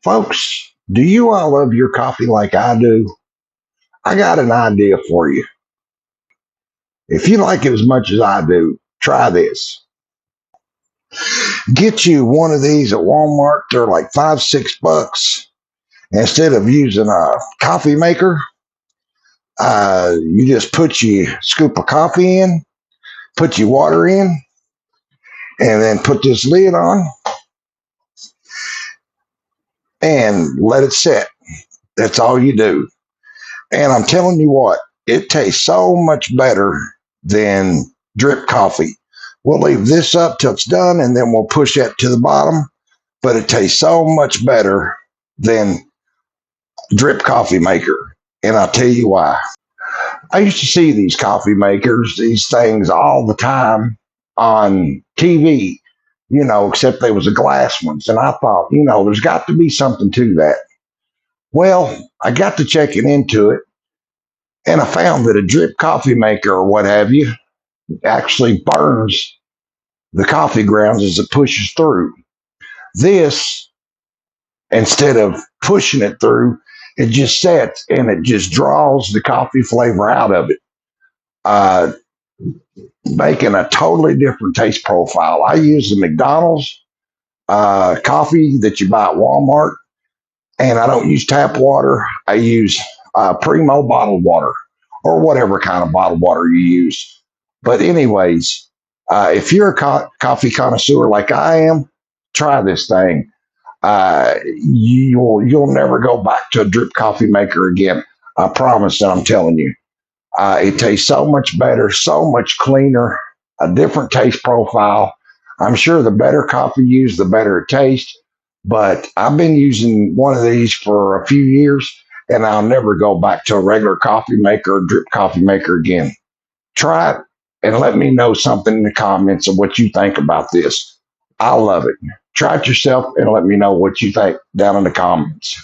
Folks, do you all love your coffee like I do? I got an idea for you. If you like it as much as I do, try this. Get you one of these at Walmart. They're like $5, $6. Instead of using a coffee maker, you just put your scoop of coffee in, put your water in, and then put this lid on and let it set. That's all you do. And I'm telling you what, it tastes so much better than drip coffee. We'll leave this up till it's done and then we'll push that to the bottom. But it tastes so much better than drip coffee maker. And I'll tell you why. I used to see these coffee makers, these things all the time on TV, except they was a glass ones. And I thought, there's got to be something to that. Well, I got to checking into it and I found that a drip coffee maker or what have you actually burns the coffee grounds as it pushes through. This, instead of pushing it through, it just sets and it just draws the coffee flavor out of it, making a totally different taste profile. I use the McDonald's coffee that you buy at Walmart, and I don't use tap water. I use Primo bottled water or whatever kind of bottled water you use. But anyways, if you're a coffee connoisseur like I am, try this thing. You'll never go back to a drip coffee maker again. I promise that I'm telling you. It tastes so much better, so much cleaner, a different taste profile. I'm sure the better coffee you use, the better it tastes. But I've been using one of these for a few years, and I'll never go back to a regular coffee maker or drip coffee maker again. Try it and let me know something in the comments of what you think about this. I love it. Try it yourself and let me know what you think down in the comments.